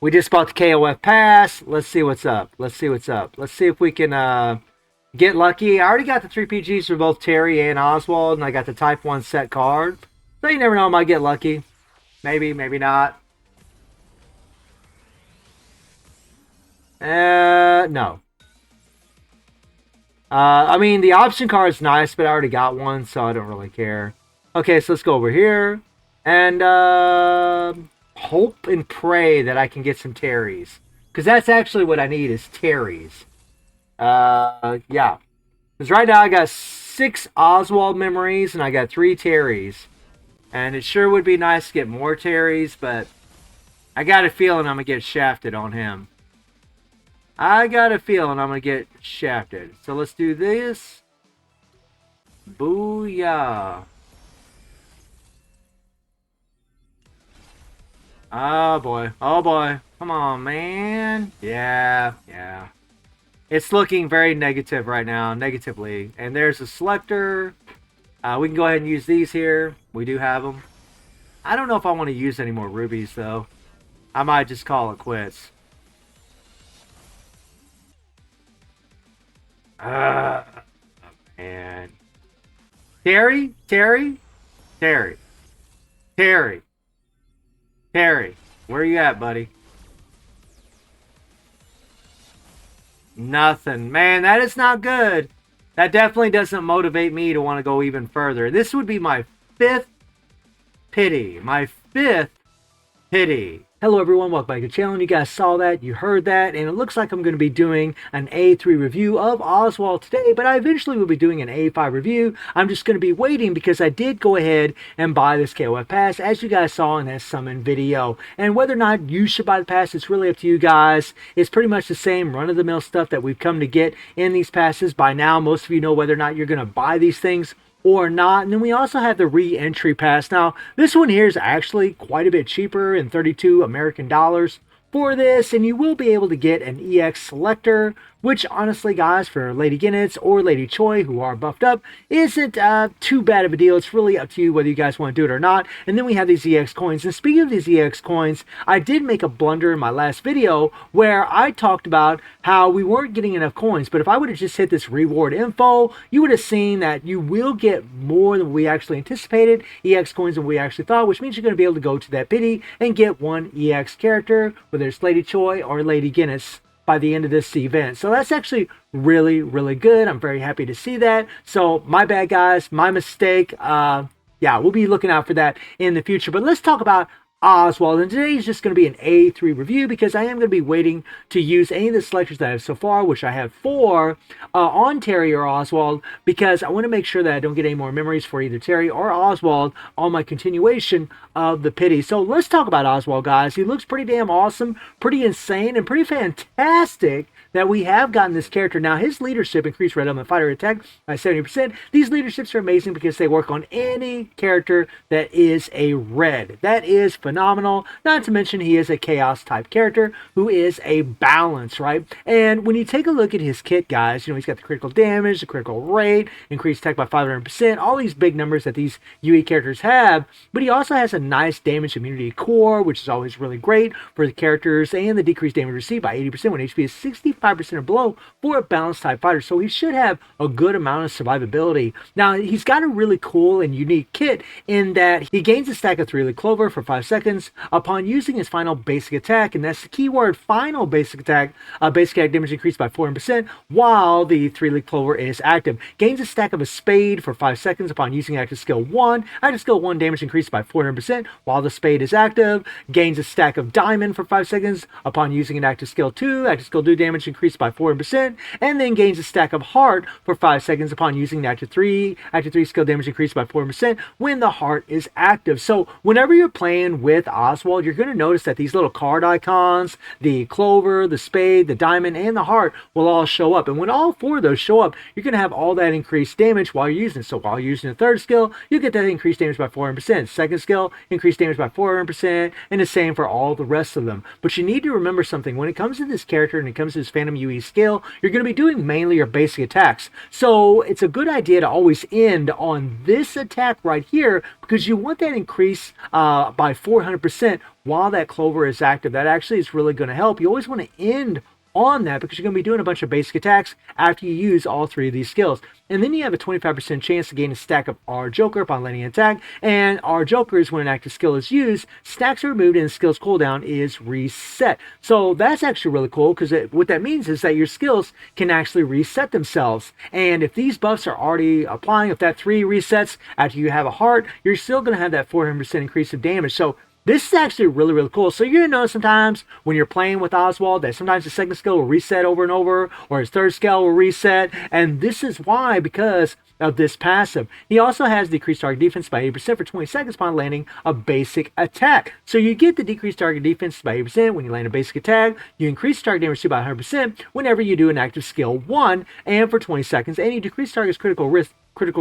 We just bought the KOF pass. Let's see what's up. Let's see what's up. Let's see if we can get lucky. I already got the 3 PGs for both Terry and Oswald, and I got the Type 1 set card. So you never know, I might get lucky. Maybe, maybe not. No. I mean, the option card is nice, but I already got one, so I don't really care. Okay, so let's go over here. And hope and pray that I can get some Terrys. Because that's actually what I need is Terrys. Yeah. Because right now I got 6 Oswald memories and I got 3 Terrys. And it sure would be nice to get more Terrys, but I got a feeling I'm going to get shafted on him. I got a feeling I'm going to get shafted. So let's do this. Booyah. Oh boy. Oh boy. Come on, man. Yeah. It's looking very negative right now. Negatively. And there's a selector. We can go ahead and use these here. We do have them. I don't know if I want to use any more rubies, though. I might just call it quits. Man. Terry? Where you at, buddy? Nothing. Man, that is not good. That definitely doesn't motivate me to want to go even further. This would be my 5th pity. My 5th pity. Hello everyone, welcome back to the channel. You guys saw that, you heard that, and it looks like I'm going to be doing an A3 review of Oswald today, but I eventually will be doing an A5 review. I'm just going to be waiting because I did go ahead and buy this KOF pass, as you guys saw in that summon video. And whether or not you should buy the pass, it's really up to you guys. It's pretty much the same run-of-the-mill stuff that we've come to get in these passes. By now, most of you know whether or not you're going to buy these things or not. And then we also have the re-entry pass. Now, this one here is actually quite a bit cheaper in 32 American dollars for this, and you will be able to get an EX selector, which honestly, guys, for Lady Guinness or Lady Choi, who are buffed up, isn't too bad of a deal. It's really up to you whether you guys want to do it or not. And then we have these EX coins. And speaking of these EX coins, I did make a blunder in my last video where I talked about how we weren't getting enough coins. But if I would have just hit this reward info, you would have seen that you will get more than we actually anticipated, EX coins than we actually thought, which means you're going to be able to go to that pity and get one EX character, whether it's Lady Choi or Lady Guinness, by the end of this event. So that's actually really, really good. I'm very happy to see that. So my bad, guys, my mistake. Yeah, we'll be looking out for that in the future. But let's talk about Oswald, and today is just going to be an A3 review because I am going to be waiting to use any of the selectors that I have so far, which I have 4 on Terry or Oswald, because I want to make sure that I don't get any more memories for either Terry or Oswald on my continuation of the pity. So let's talk about Oswald, guys. He looks pretty damn awesome, pretty insane, and pretty fantastic that we have gotten this character. Now, his leadership increased red element fighter attack by 70%. These leaderships are amazing because they work on any character that is a red. That is phenomenal. Not to mention he is a chaos type character who is a balance, right? And when you take a look at his kit, guys, you know, he's got the critical damage, the critical rate, increased attack by 500%, all these big numbers that these UE characters have, but he also has a nice damage immunity core, which is always really great for the characters, and the decreased damage received by 80% when HP is 65% or below for a balanced type fighter. So he should have a good amount of survivability. Now, he's got a really cool and unique kit in that he gains a stack of 3-leaf clover for 5 seconds upon using his final basic attack, and that's the keyword, final basic attack. Basic attack damage increased by 400% while the 3-leaf clover is active. Gains a stack of a spade for 5 seconds upon using active skill 1. Active skill 1 damage increased by 400% while the spade is active. Gains a stack of diamond for 5 seconds upon using an active skill 2. Active skill 2 damage increased by 400%, and then gains a stack of heart for 5 seconds upon using the active 3. Active 3 skill damage increased by 400% when the heart is active. So whenever you're playing with Oswald, you're going to notice that these little card icons, the clover, the spade, the diamond, and the heart will all show up. And when all 4 of those show up, you're going to have all that increased damage while you're using it. So while you're using the third skill, you get that increased damage by 400%. Second skill, increased damage by 400%, and the same for all the rest of them. But you need to remember something. When it comes to this character and it comes to his Phantom UE skill, you're going to be doing mainly your basic attacks. So it's a good idea to always end on this attack right here, because you want that increase by 400% while that clover is active. That actually is really going to help. You always want to end on that because you're going to be doing a bunch of basic attacks after you use all three of these skills. And then you have a 25% chance to gain a stack of R Joker upon landing an attack. And R Jokers, when an active skill is used, stacks are removed and the skill's cooldown is reset. So that's actually really cool, because what that means is that your skills can actually reset themselves. And if these buffs are already applying, if that 3 resets after you have a heart, you're still going to have that 400% increase of damage. So this is actually really, really cool. So you're going to notice sometimes when you're playing with Oswald that sometimes the second skill will reset over and over, or his third skill will reset. And this is why, because of this passive. He also has decreased target defense by 80% for 20 seconds upon landing a basic attack. So you get the decreased target defense by 80% when you land a basic attack. You increase target damage by 100% whenever you do an active skill 1 and for 20 seconds. And you decrease target's critical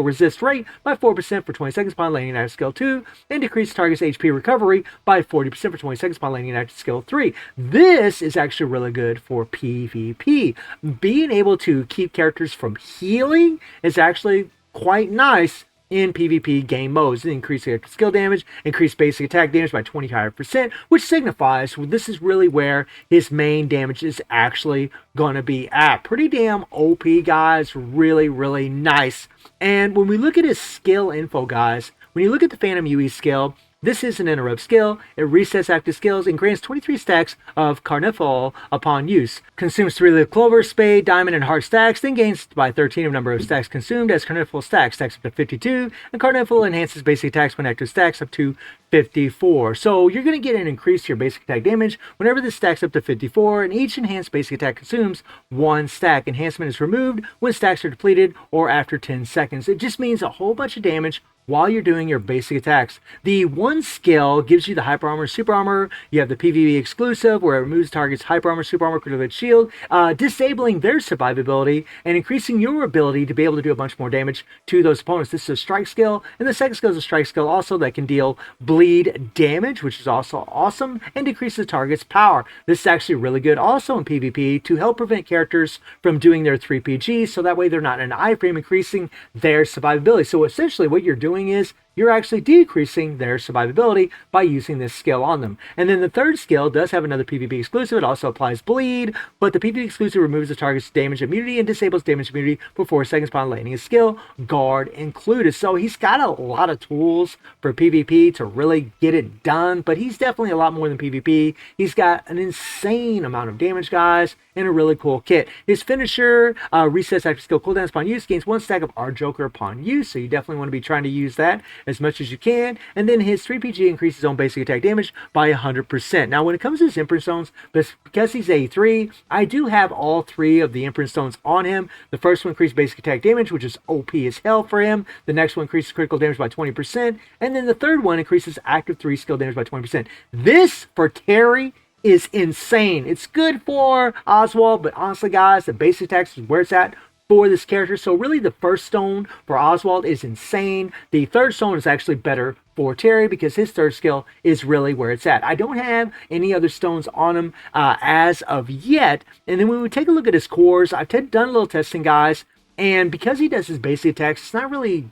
resist rate by 4% for 20 seconds upon landing an active skill 2, and decrease target's HP recovery by 40% for 20 seconds upon landing an active skill 3. This is actually really good for PvP. Being able to keep characters from healing is actually quite nice in PvP game modes. Increase skill damage, increase basic attack damage by 25%, which signifies this is really where his main damage is actually going to be at. Pretty damn OP, guys. Really, really nice. And when we look at his skill info, guys, when you look at the Phantom UE skill, this is an interrupt skill. It resets active skills and grants 23 stacks of Carnival upon use. Consumes 3 live clover, spade, diamond, and heart stacks, then gains by 13 of number of stacks consumed as Carnival stacks up to 52, and Carnival enhances basic attacks when active stacks up to 54. So you're going to get an increase to your basic attack damage whenever this stacks up to 54, and each enhanced basic attack consumes 1 stack. Enhancement is removed when stacks are depleted or after 10 seconds. It just means a whole bunch of damage while you're doing your basic attacks. The 1 skill gives you the hyper armor, super armor. You have the PvP exclusive where it removes target's hyper armor, super armor, critical hit shield, disabling their survivability and increasing your ability to be able to do a bunch more damage to those opponents. This is a strike skill, and the second skill is a strike skill also that can deal bleed damage, which is also awesome, and decreases the target's power. This is actually really good also in PvP to help prevent characters from doing their 3PG, so that way they're not in an iframe, increasing their survivability. So essentially what you're doing is you're actually decreasing their survivability by using this skill on them. And then the third skill does have another PvP exclusive. It also applies bleed, but the PvP exclusive removes the target's damage immunity and disables damage immunity for 4 seconds upon landing a skill, guard included. So he's got a lot of tools for PvP to really get it done, but he's definitely a lot more than PvP. He's got an insane amount of damage, guys, and a really cool kit. His finisher resets active skill cooldowns upon use, gains 1 stack of R Joker upon use, so you definitely want to be trying to use that as much as you can. And then his 3PG increases his own basic attack damage by 100%. Now when it comes to his imprint stones, because he's A3, I do have all 3 of the imprint stones on him. The first one increases basic attack damage, which is OP as hell for him. The next one increases critical damage by 20%, and then the third one increases active 3 skill damage by 20%. This for Terry is insane. It's good for Oswald, but honestly, guys, the basic attacks is where it's at for this character. So really the first stone for Oswald is insane. The third stone is actually better for Terry because his third skill is really where it's at. I don't have any other stones on him as of yet. And then when we take a look at his cores, I've done a little testing, guys, and because he does his basic attacks, it's not really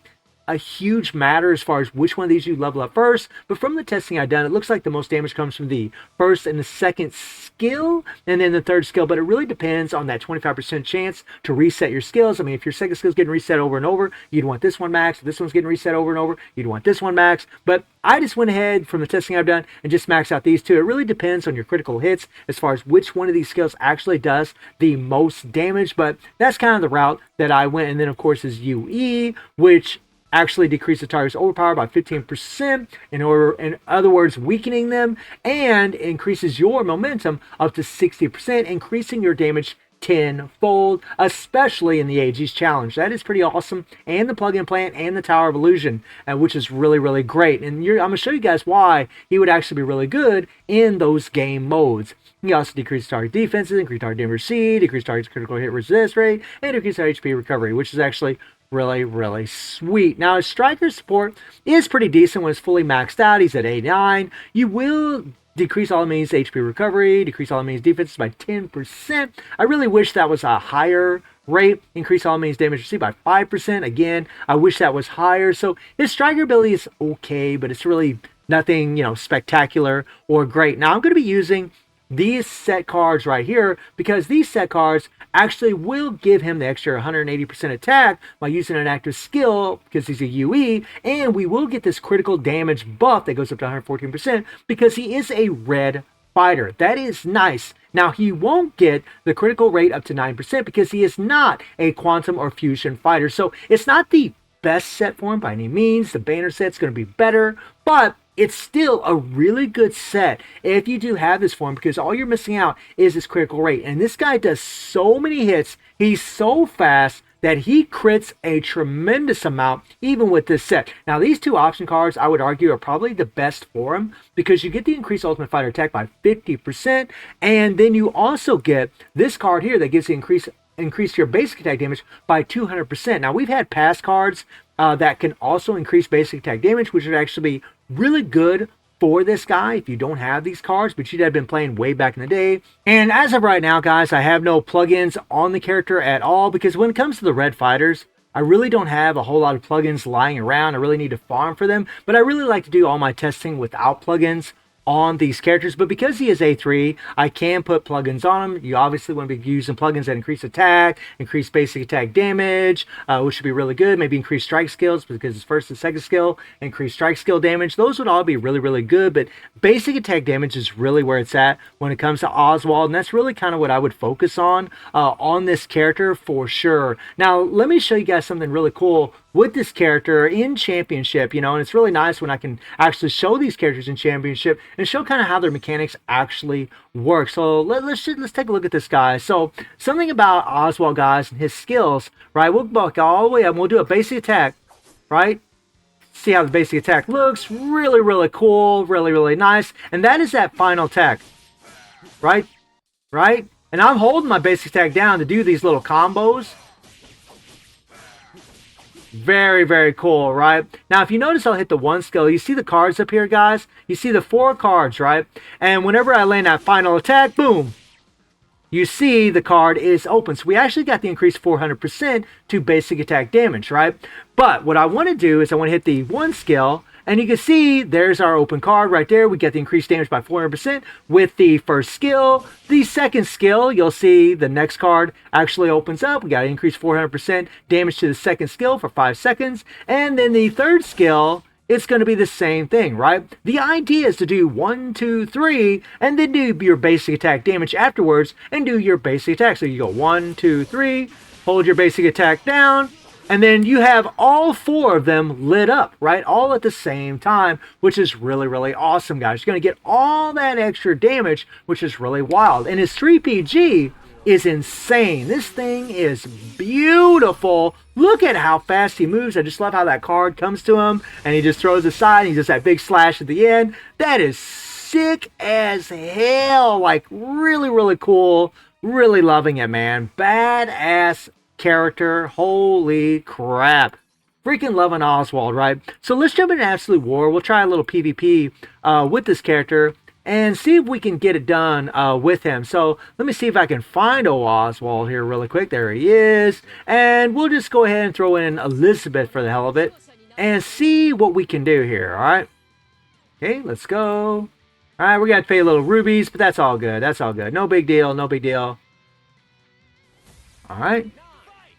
a huge matter as far as which one of these you level up first, but from the testing I've done, it looks like the most damage comes from the first and the second skill, and then the third skill, but it really depends on that 25% chance to reset your skills. I mean, if your second skill is getting reset over and over, you'd want this one max. If this one's getting reset over and over, you'd want this one max, but I just went ahead from the testing I've done and just maxed out these 2. It really depends on your critical hits as far as which one of these skills actually does the most damage, but that's kind of the route that I went. And then of course is UE, which actually decrease the target's overpower by 15%, in other words, weakening them, and increases your momentum up to 60%, increasing your damage tenfold, especially in the AG's challenge. That is pretty awesome. And the plug-in plant and the Tower of Illusion, which is really, really great. And I'm going to show you guys why he would actually be really good in those game modes. He also decreases target defenses, increase target damage C, decrease target's critical hit resist rate, and decrease HP recovery, which is actually really, really sweet. Now, his striker support is pretty decent when it's fully maxed out. He's at 89. You will decrease all enemies HP recovery, decrease all enemies defense by 10%. I really wish that was a higher rate. Increase all enemies damage received by 5%. Again, I wish that was higher. So his striker ability is okay, but it's really nothing, you know, spectacular or great. Now I'm going to be using these set cards right here because these set cards actually will give him the extra 180% attack by using an active skill because he's a UE, and we will get this critical damage buff that goes up to 114% because he is a red fighter. That is nice. Now he won't get the critical rate up to 9% because he is not a quantum or fusion fighter. So it's not the best set for him by any means. The banner set's going to be better, but it's still a really good set if you do have this form because all you're missing out is this critical rate. And this guy does so many hits. He's so fast that he crits a tremendous amount even with this set. Now these two option cards I would argue are probably the best for him because you get the increased ultimate fighter attack by 50%, and then you also get this card here that gives the increase your basic attack damage by 200%. Now we've had past cards that can also increase basic attack damage, which would actually be really good for this guy if you don't have these cards, but you'd have been playing way back in the day. And as of right now, guys, I have no plugins on the character at all because when it comes to the red fighters, I really don't have a whole lot of plugins lying around. I really need to farm for them, but I really like to do all my testing without plugins on these characters. But because he is A3, I can put plugins on him. You obviously want to be using plugins that increase attack, increase basic attack damage, which should be really good. Maybe increase strike skills because his first and second skill increase strike skill damage. Those would all be really, really good. But basic attack damage is really where it's at when it comes to Oswald, and that's really kind of what I would focus on this character for sure. Now let me show you guys something really cool with this character in Championship, you know, and it's really nice when I can actually show these characters in Championship and show kind of how their mechanics actually work. So let's take a look at this guy. So something about Oswald, guys, and his skills, right? We'll buck all the way up and we'll do a basic attack, right? See how the basic attack looks. Really, really cool. Really, really nice. And that is that final attack, right? Right? And I'm holding my basic attack down to do these little combos. Very, very cool, right? Now, if you notice, I'll hit the one skill. You see the cards up here, guys? You see the 4 cards, right? And whenever I land that final attack, boom, you see the card is open. So we actually got the increased 400% to basic attack damage, right? But what I want to do is I want to hit the one skill, and you can see there's our open card right there. We get the increased damage by 400% with the first skill. The second skill, you'll see the next card actually opens up. We got to increase 400% damage to the second skill for 5 seconds. And then the third skill, it's going to be the same thing, right? The idea is to do 1, 2, 3, and then do your basic attack damage afterwards and do your basic attack. So you go 1, 2, 3, hold your basic attack down, and then you have all 4 of them lit up, right? All at the same time, which is really, really awesome, guys. You're going to get all that extra damage, which is really wild. And his 3PG is insane. This thing is beautiful. Look at how fast he moves. I just love how that card comes to him, and he just throws it aside, and he does that big slash at the end. That is sick as hell. Like, really, really cool. Really loving it, man. Badass character. Holy crap. Freaking loving Oswald, right? So let's jump into Absolute War. We'll try a little PvP with this character and see if we can get it done with him. So let me see if I can find Oswald here really quick. There he is. And we'll just go ahead and throw in Elizabeth for the hell of it and see what we can do here, all right? Okay, let's go. All right, we're going to have to pay a little rubies, but that's all good. That's all good. No big deal. No big deal. All right.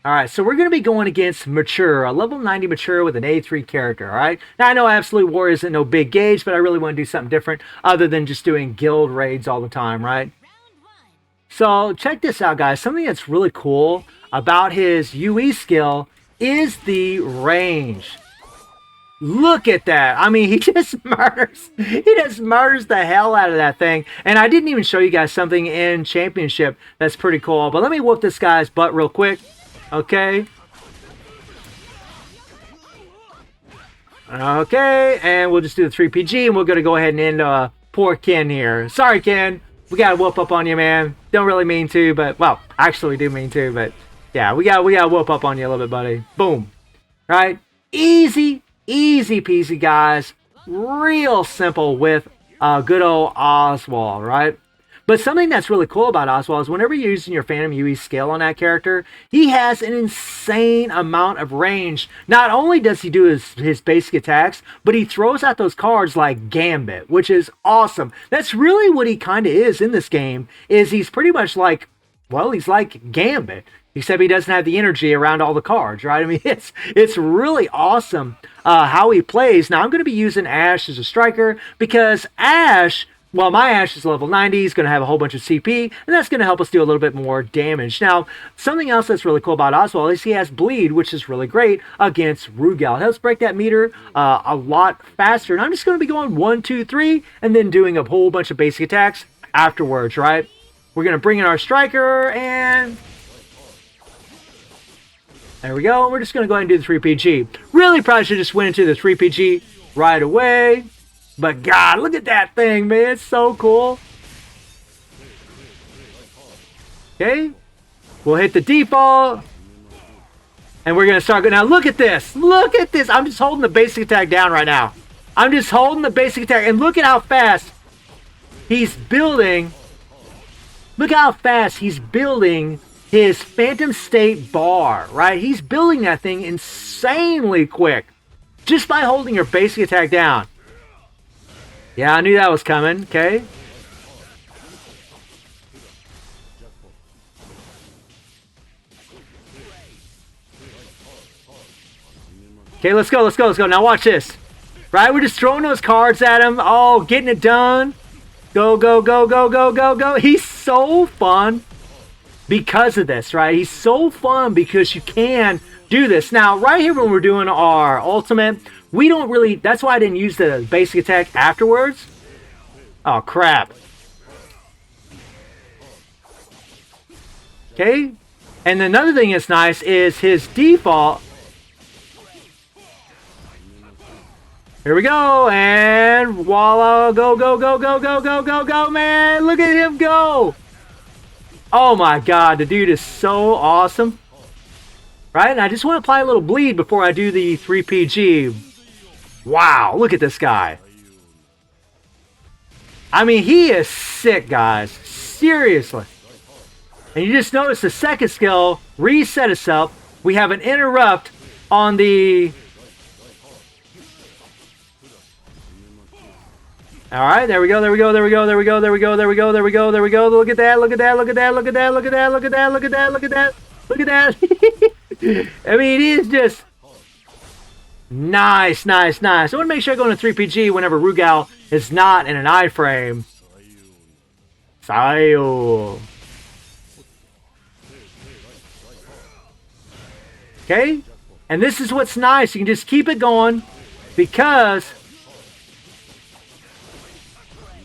All right, so we're going to be going against Mature, a level 90 Mature with an A3 character, all right? Now, I know Absolute War isn't no big gauge, but I really want to do something different other than just doing guild raids all the time, right? So check this out, guys. Something that's really cool about his UE skill is the range. Look at that. I mean, he just murders. He just murders the hell out of that thing. And I didn't even show you guys something in Championship that's pretty cool. But let me whoop this guy's butt real quick. Okay. Okay, and we'll just do the 3PG, and we're going to go ahead and end poor Ken here. Sorry, Ken. We got to whoop up on you, man. Don't really mean to, but, well, actually do mean to, but, yeah, we got to whoop up on you a little bit, buddy. Boom. Right? Easy, easy peasy, guys. Real simple with Good old Oswald, right? But something that's really cool about Oswald is whenever you're using your Phantom UE skill on that character, he has an insane amount of range. Not only does he do his basic attacks, but he throws out those cards like Gambit, which is awesome. That's really what he kind of is in this game, is he's pretty much like, well, he's like Gambit, except he doesn't have the energy around all the cards, right? I mean, it's really awesome how he plays. Now, I'm going to be using Ash as a striker because Ash... well, my Ash is level 90, he's going to have a whole bunch of CP, and that's going to help us do a little bit more damage. Now, something else that's really cool about Oswald is he has Bleed, which is really great against Rugal. It helps break that meter a lot faster, and I'm just going to be going 1, 2, 3, and then doing a whole bunch of basic attacks afterwards, right? We're going to bring in our striker, and... there we go. We're just going to go ahead and do the 3PG. Really probably should just went into the 3PG right away. But God, look at that thing, man. It's so cool. Okay. We'll hit the default. And we're going to start going. Now, look at this. Look at this. I'm just holding the basic attack down right now. I'm just holding the basic attack. And look at how fast he's building. Look how fast he's building his Phantom State bar, right? He's building that thing insanely quick. Just by holding your basic attack down. Yeah, I knew that was coming. Okay. Okay, let's go, let's go, let's go. Now watch this. Right? We're just throwing those cards at him. Oh, getting it done. Go, go, go, go, go, go, go. He's so fun because of this, right? He's so fun because you can do this. Now, right here when we're doing our ultimate, we don't really... that's why I didn't use the basic attack afterwards. Oh, crap. Okay. And another thing that's nice is his default. Here we go. And voila. Go, go, go, go, go, go, go, go, man. Look at him go. Oh, my God. The dude is so awesome. Right? And I just want to apply a little bleed before I do the 3PG. Wow. Look at this guy. I mean, he is sick, guys. Seriously. And you just notice the second skill reset itself. We have an interrupt on the... alright, there we go, there we go, there we go, there we go, there we go, there we go, there we go, there we go. Look at that, look at that, look at that, look at that, look at that, look at that, look at that, look at that, look at that. I mean, he is just... nice, nice, nice. I want to make sure I go into 3PG whenever Rugal is not in an iframe. Sayo. Okay? And this is what's nice. You can just keep it going because...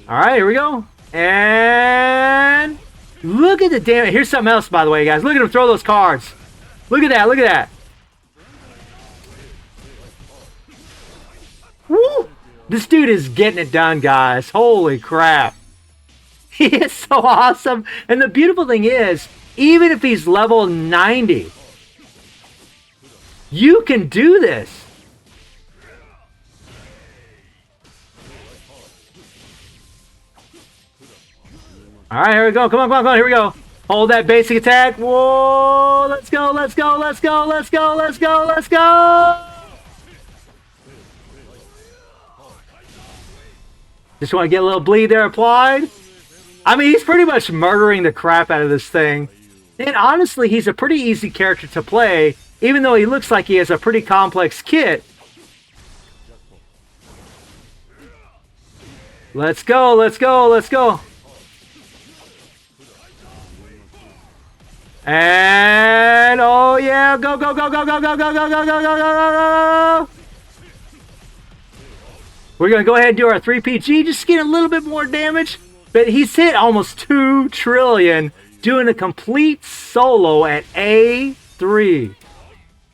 alright, here we go. And... look at the damage. Here's something else, by the way, guys. Look at him throw those cards. Look at that, look at that. Woo! This dude is getting it done, guys. Holy crap. He is so awesome. And the beautiful thing is, even if he's level 90, you can do this. Alright, here we go. Come on, come on, come on. Here we go. Hold that basic attack. Whoa! Let's go, let's go, let's go, let's go, let's go, let's go! Just want to get a little bleed there applied. I mean, he's pretty much murdering the crap out of this thing. And honestly, he's a pretty easy character to play, even though he looks like he has a pretty complex kit. Let's go, let's go, let's go. And, oh yeah, go, go, go, go, go, go, go, go, go, go, go, go, go. We're going to go ahead and do our 3PG, just get a little bit more damage. But he's hit almost 2 trillion doing a complete solo at A3,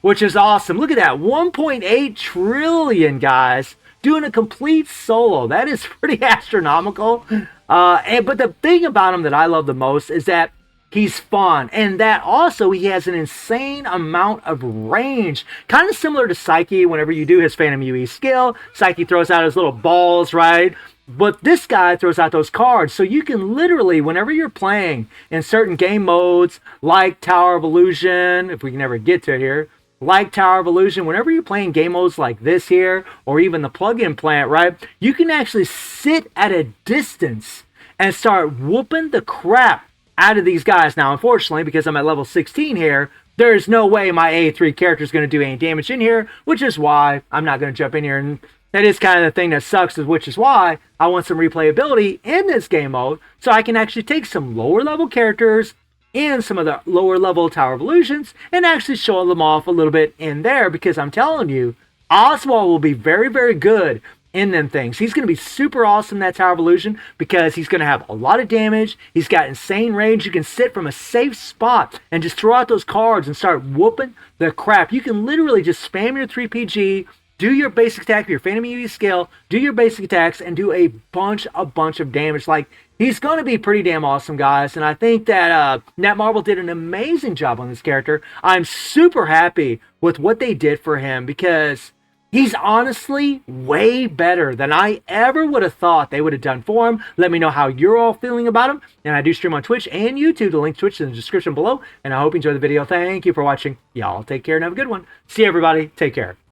which is awesome. Look at that, 1.8 trillion, guys, doing a complete solo. That is pretty astronomical. But the thing about him that I love the most is that He's fun. And that also, he has an insane amount of range. Kind of similar to Psyche whenever you do his Phantom UE skill. Psyche throws out his little balls, right? But this guy throws out those cards. So you can literally, whenever you're playing in certain game modes, like Tower of Illusion, if we can ever get to it here, like Tower of Illusion, whenever you're playing game modes like this here, or even the plug-in plant, right? You can actually sit at a distance and start whooping the crap out of these guys. Now, unfortunately, because I'm at level 16 here, there's no way my A3 character is going to do any damage in here, which is why I'm not going to jump in here. And that is kind of the thing that sucks, which is why I want some replayability in this game mode, so I can actually take some lower level characters in some of the lower level Tower of Illusions and actually show them off a little bit in there, because I'm telling you, Oswald will be very, very good in them things. He's going to be super awesome in that Tower of Illusion because he's going to have a lot of damage. He's got insane range. You can sit from a safe spot and just throw out those cards and start whooping the crap. You can literally just spam your 3PG, do your basic attack, your Phantom UE skill, do your basic attacks, and do a bunch of damage. Like, he's going to be pretty damn awesome, guys. And I think that Netmarble did an amazing job on this character. I'm super happy with what they did for him because he's honestly way better than I ever would have thought they would have done for him. Let me know how you're all feeling about him. And I do stream on Twitch and YouTube. The link to Twitch is in the description below. And I hope you enjoy the video. Thank you for watching. Y'all take care and have a good one. See you, everybody. Take care.